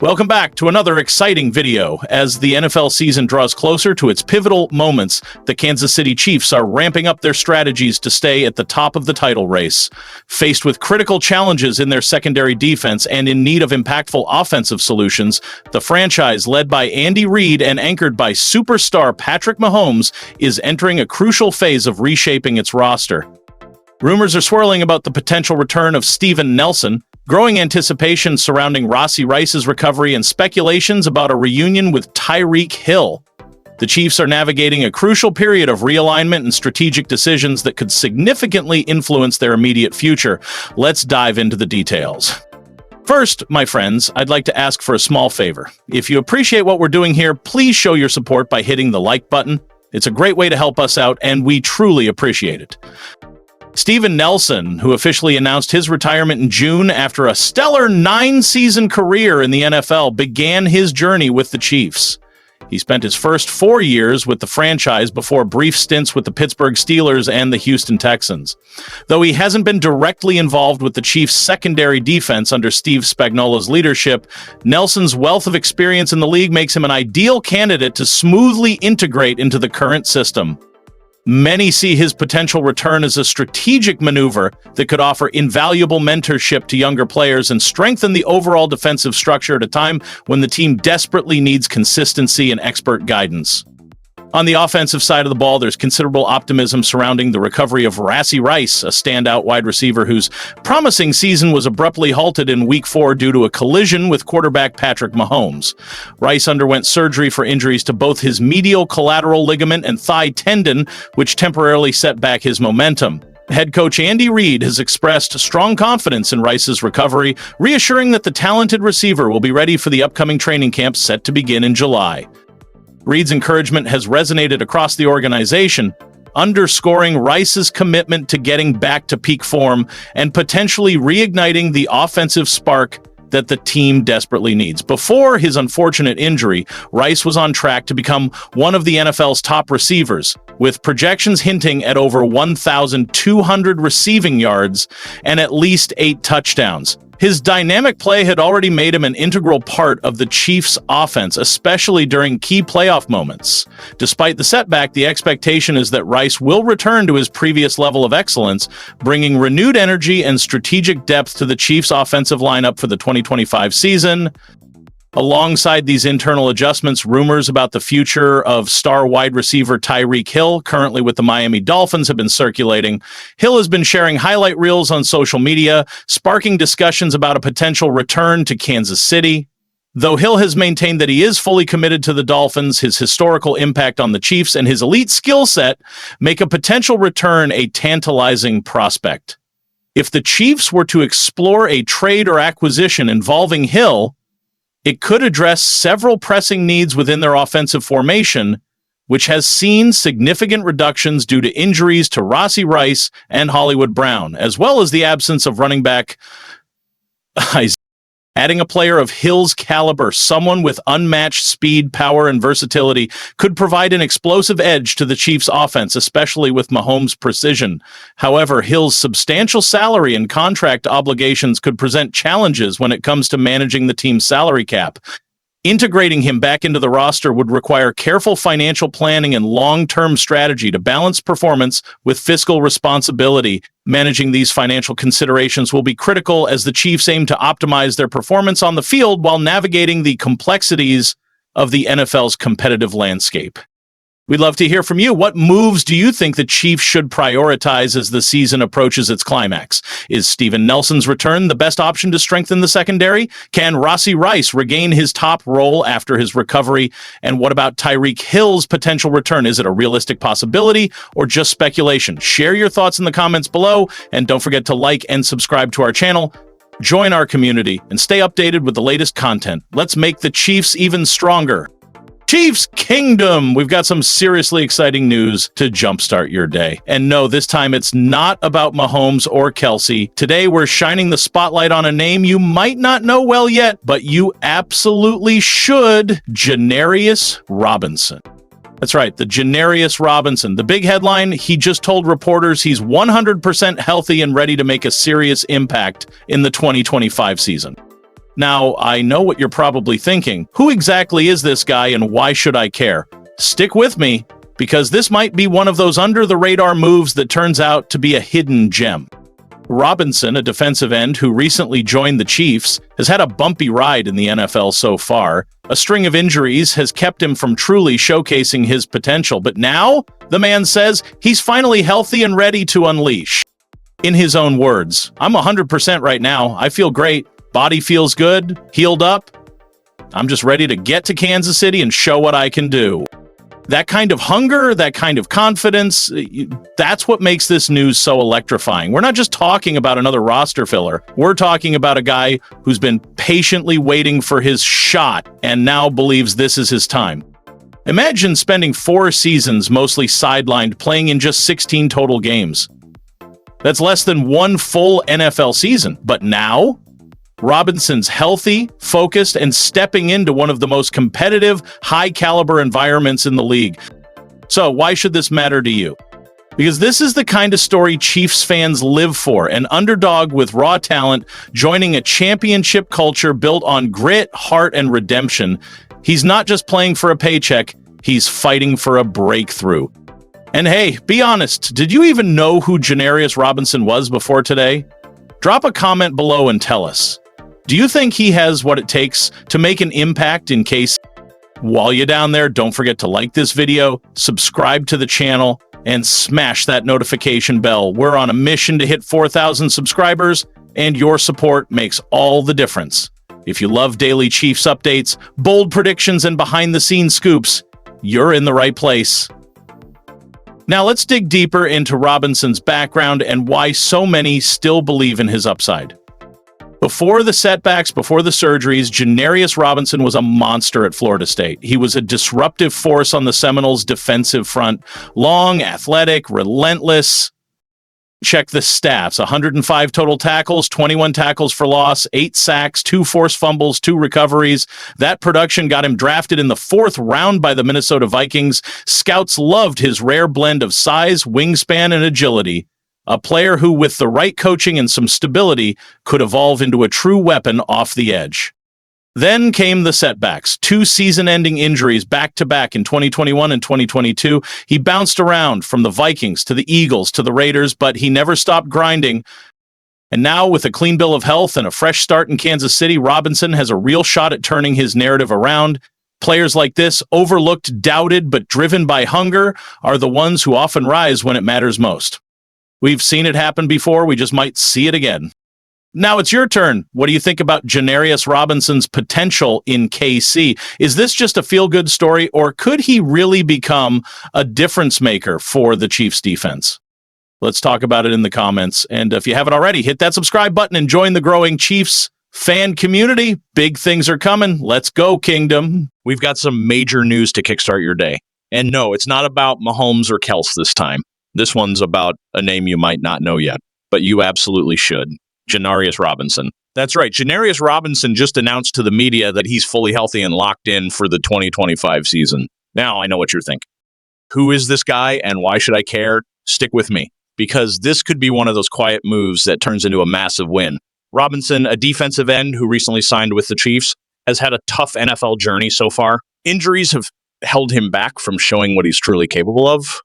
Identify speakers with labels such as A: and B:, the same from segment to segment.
A: Welcome back to another exciting video. As the NFL season draws closer to its pivotal moments, the Kansas City Chiefs are ramping up their strategies to stay at the top of the title race. Faced with critical challenges in their secondary defense and in need of impactful offensive solutions, the franchise, led by Andy Reid and anchored by superstar Patrick Mahomes, is entering a crucial phase of reshaping its roster. Rumors are swirling about the potential return of Steven Nelson, growing anticipation surrounding Rashee Rice's recovery, and speculations about a reunion with Tyreek Hill. The Chiefs are navigating a crucial period of realignment and strategic decisions that could significantly influence their immediate future. Let's dive into the details. First, my friends, I'd like to ask for a small favor. If you appreciate what we're doing here, please show your support by hitting the like button. It's a great way to help us out, and we truly appreciate it. Steven Nelson, who officially announced his retirement in June after a stellar 9-season career in the NFL, began his journey with the Chiefs. He spent his first 4 years with the franchise before brief stints with the Pittsburgh Steelers and the Houston Texans. Though he hasn't been directly involved with the Chiefs' secondary defense under Steve Spagnuolo's leadership, Nelson's wealth of experience in the league makes him an ideal candidate to smoothly integrate into the current system. Many see his potential return as a strategic maneuver that could offer invaluable mentorship to younger players and strengthen the overall defensive structure at a time when the team desperately needs consistency and expert guidance. On the offensive side of the ball, there's considerable optimism surrounding the recovery of Rashee Rice, a standout wide receiver whose promising season was abruptly halted in Week 4 due to a collision with quarterback Patrick Mahomes. Rice underwent surgery for injuries to both his medial collateral ligament and thigh tendon, which temporarily set back his momentum. Head coach Andy Reid has expressed strong confidence in Rice's recovery, reassuring that the talented receiver will be ready for the upcoming training camp set to begin in July. Reid's encouragement has resonated across the organization, underscoring Rice's commitment to getting back to peak form and potentially reigniting the offensive spark that the team desperately needs. Before his unfortunate injury, Rice was on track to become one of the NFL's top receivers, with projections hinting at over 1,200 receiving yards and at least 8 touchdowns. His dynamic play had already made him an integral part of the Chiefs' offense, especially during key playoff moments. Despite the setback, the expectation is that Rice will return to his previous level of excellence, bringing renewed energy and strategic depth to the Chiefs' offensive lineup for the 2025 season. Alongside these internal adjustments, rumors about the future of star wide receiver Tyreek Hill, currently with the Miami Dolphins, have been circulating. Hill has been sharing highlight reels on social media, sparking discussions about a potential return to Kansas City. Though Hill has maintained that he is fully committed to the Dolphins, his historical impact on the Chiefs and his elite skill set make a potential return a tantalizing prospect. If the Chiefs were to explore a trade or acquisition involving Hill, it could address several pressing needs within their offensive formation, which has seen significant reductions due to injuries to Rashee Rice and Hollywood Brown, as well as the absence of running back Isaiah. Adding a player of Hill's caliber, someone with unmatched speed, power, and versatility, could provide an explosive edge to the Chiefs' offense, especially with Mahomes' precision. However, Hill's substantial salary and contract obligations could present challenges when it comes to managing the team's salary cap. Integrating him back into the roster would require careful financial planning and long-term strategy to balance performance with fiscal responsibility. Managing these financial considerations will be critical as the Chiefs aim to optimize their performance on the field while navigating the complexities of the NFL's competitive landscape. We'd love to hear from you. What moves do you think the Chiefs should prioritize as the season approaches its climax? Is Steven Nelson's return the best option to strengthen the secondary? Can Rashee Rice regain his top role after his recovery? And what about Tyreek Hill's potential return? Is it a realistic possibility or just speculation? Share your thoughts in the comments below, and don't forget to like and subscribe to our channel. Join our community and stay updated with the latest content. Let's make the Chiefs even stronger. Chiefs Kingdom! We've got some seriously exciting news to jumpstart your day. And no, this time it's not about Mahomes or Kelce. Today we're shining the spotlight on a name you might not know well yet, but you absolutely should. Janarius Robinson. That's right, the Janarius Robinson. The big headline, he just told reporters he's 100% healthy and ready to make a serious impact in the 2025 season. Now, I know what you're probably thinking. Who exactly is this guy and why should I care? Stick with me, because this might be one of those under-the-radar moves that turns out to be a hidden gem. Robinson, a defensive end who recently joined the Chiefs, has had a bumpy ride in the NFL so far. A string of injuries has kept him from truly showcasing his potential, but now, the man says, he's finally healthy and ready to unleash. In his own words, "I'm 100% right now. I feel great. Body feels good, healed up. I'm just ready to get to Kansas City and show what I can do." That kind of hunger, that kind of confidence, that's what makes this news so electrifying. We're not just talking about another roster filler. We're talking about a guy who's been patiently waiting for his shot and now believes this is his time. Imagine spending 4 seasons mostly sidelined, playing in just 16 total games. That's less than one full NFL season. But now, Robinson's healthy, focused, and stepping into one of the most competitive, high-caliber environments in the league. So why should this matter to you? Because this is the kind of story Chiefs fans live for, an underdog with raw talent joining a championship culture built on grit, heart, and redemption. He's not just playing for a paycheck, he's fighting for a breakthrough. And hey, be honest, did you even know who Janarius Robinson was before today? Drop a comment below and tell us. Do you think he has what it takes to make an impact in KC? While you're down there, don't forget to like this video, subscribe to the channel, and smash that notification bell. We're on a mission to hit 4,000 subscribers, and your support makes all the difference. If you love daily Chiefs updates, bold predictions, and behind-the-scenes scoops, you're in the right place. Now let's dig deeper into Robinson's background and why so many still believe in his upside. Before the setbacks, before the surgeries, Janarius Robinson was a monster at Florida State. He was a disruptive force on the Seminoles' defensive front. Long, athletic, relentless. Check the stats. 105 total tackles, 21 tackles for loss, 8 sacks, 2 forced fumbles, 2 recoveries. That production got him drafted in the 4th round by the Minnesota Vikings. Scouts loved his rare blend of size, wingspan, and agility. A player who, with the right coaching and some stability, could evolve into a true weapon off the edge. Then came the setbacks. 2 season-ending injuries back-to-back in 2021 and 2022. He bounced around from the Vikings to the Eagles to the Raiders, but he never stopped grinding. And now, with a clean bill of health and a fresh start in Kansas City, Robinson has a real shot at turning his narrative around. Players like this, overlooked, doubted, but driven by hunger, are the ones who often rise when it matters most. We've seen it happen before, we just might see it again. Now it's your turn. What do you think about Janarius Robinson's potential in KC? Is this just a feel-good story, or could he really become a difference maker for the Chiefs defense? Let's talk about it in the comments. And if you haven't already, hit that subscribe button and join the growing Chiefs fan community. Big things are coming. Let's go, Kingdom.
B: We've got some major news to kickstart your day. And no, it's not about Mahomes or Kelce this time. This one's about a name you might not know yet, but you absolutely should. Janarius Robinson. That's right. Janarius Robinson just announced to the media that he's fully healthy and locked in for the 2025 season. Now I know what you're thinking. Who is this guy and why should I care? Stick with me, because this could be one of those quiet moves that turns into a massive win. Robinson, a defensive end who recently signed with the Chiefs, has had a tough NFL journey so far. Injuries have held him back from showing what he's truly capable of.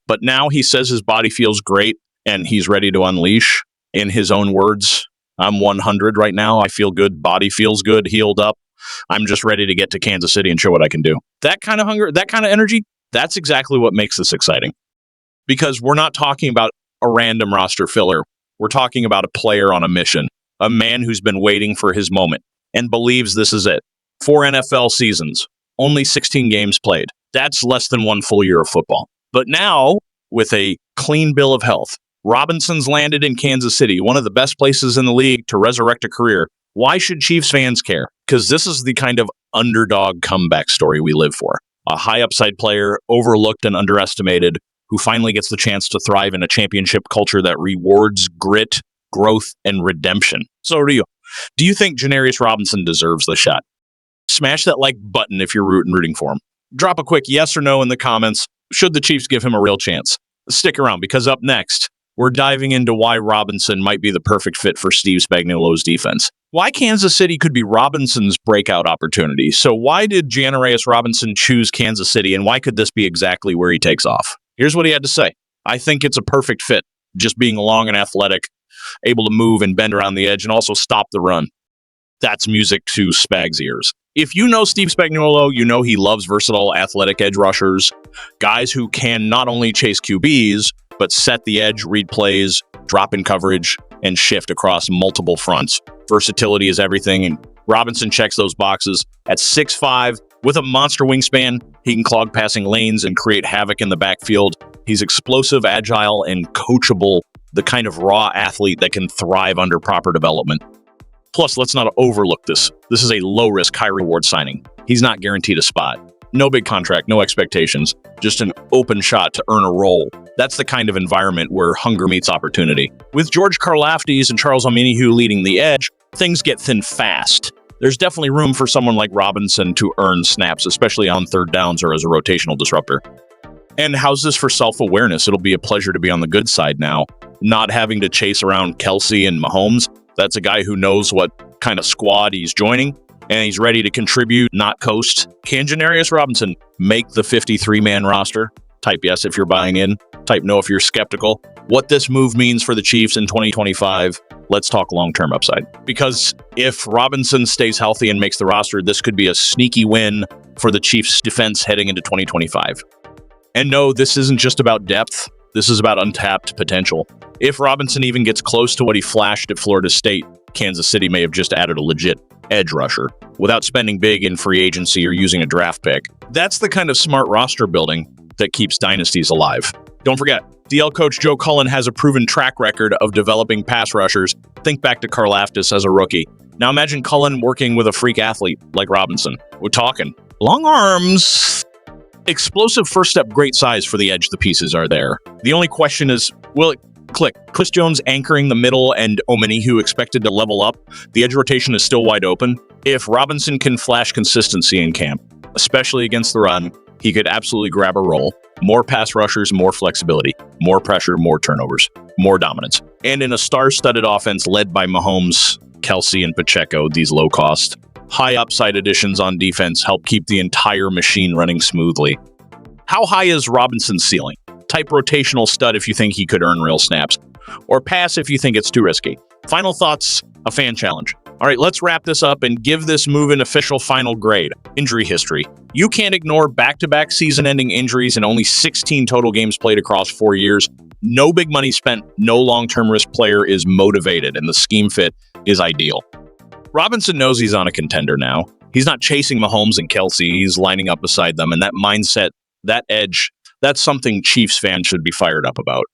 B: But now he says his body feels great and he's ready to unleash. In his own words, "I'm 100 right now. I feel good. Body feels good, healed up. I'm just ready to get to Kansas City and show what I can do." That kind of hunger, that kind of energy, that's exactly what makes this exciting. Because we're not talking about a random roster filler. We're talking about a player on a mission, a man who's been waiting for his moment and believes this is it. 4 NFL seasons, only 16 games played. That's less than 1 full year of football. But now, with a clean bill of health, Robinson's landed in Kansas City, one of the best places in the league to resurrect a career. Why should Chiefs fans care? Because this is the kind of underdog comeback story we live for. A high upside player, overlooked and underestimated, who finally gets the chance to thrive in a championship culture that rewards grit, growth, and redemption. So do you. Do you think Janarius Robinson deserves the shot? Smash that like button if you're rooting for him. Drop a quick yes or no in the comments. Should the Chiefs give him a real chance? Stick around, because up next, we're diving into why Robinson might be the perfect fit for Steve Spagnuolo's defense. Why Kansas City could be Robinson's breakout opportunity. So why did Janarius Robinson choose Kansas City, and why could this be exactly where he takes off? Here's what he had to say. I think it's a perfect fit, just being long and athletic, able to move and bend around the edge, and also stop the run. That's music to Spag's ears. If you know Steve Spagnuolo, you know he loves versatile athletic edge rushers, guys who can not only chase QBs, but set the edge, read plays, drop in coverage, and shift across multiple fronts. Versatility is everything, and Robinson checks those boxes. At 6'5", with a monster wingspan, he can clog passing lanes and create havoc in the backfield. He's explosive, agile, and coachable, the kind of raw athlete that can thrive under proper development. Plus, let's not overlook this. This is a low-risk, high-reward signing. He's not guaranteed a spot. No big contract, no expectations, just an open shot to earn a role. That's the kind of environment where hunger meets opportunity. With George Karlaftis and Charles Omenihu leading the edge, things get thin fast. There's definitely room for someone like Robinson to earn snaps, especially on third downs or as a rotational disruptor. And how's this for self-awareness? It'll be a pleasure to be on the good side now, not having to chase around Kelce and Mahomes. That's a guy who knows what kind of squad he's joining, and he's ready to contribute, not coast. Can Janarius Robinson make the 53-man roster? Type yes if you're buying in. Type no if you're skeptical. What this move means for the Chiefs in 2025, let's talk long-term upside. Because if Robinson stays healthy and makes the roster, this could be a sneaky win for the Chiefs' defense heading into 2025. And no, this isn't just about depth. This is about untapped potential. If Robinson even gets close to what he flashed at Florida State, Kansas City may have just added a legit edge rusher without spending big in free agency or using a draft pick. That's the kind of smart roster building that keeps dynasties alive. Don't forget, DL coach Joe Cullen has a proven track record of developing pass rushers. Think back to Karlaftis as a rookie. Now imagine Cullen working with a freak athlete like Robinson. We're talking long arms, explosive first step, great size for the edge. The pieces are there. The only question is, will it click? Chris Jones anchoring the middle and Omenihu expected to level up. The edge rotation is still wide open. If Robinson can flash consistency in camp, especially against the run, he could absolutely grab a role. More pass rushers, more flexibility, more pressure, more turnovers, more dominance. And in a star-studded offense led by Mahomes, Kelce, and Pacheco, these low-cost, high upside additions on defense help keep the entire machine running smoothly. How high is Robinson's ceiling? Type rotational stud if you think he could earn real snaps, or pass if you think it's too risky. Final thoughts, a fan challenge. All right, let's wrap this up and give this move an official final grade. Injury history. You can't ignore back-to-back season-ending injuries and only 16 total games played across 4 years. No big money spent, no long-term risk player is motivated, and the scheme fit is ideal. Robinson knows he's on a contender now. He's not chasing Mahomes and Kelce. He's lining up beside them, and that mindset, that edge, that's something Chiefs fans should be fired up about.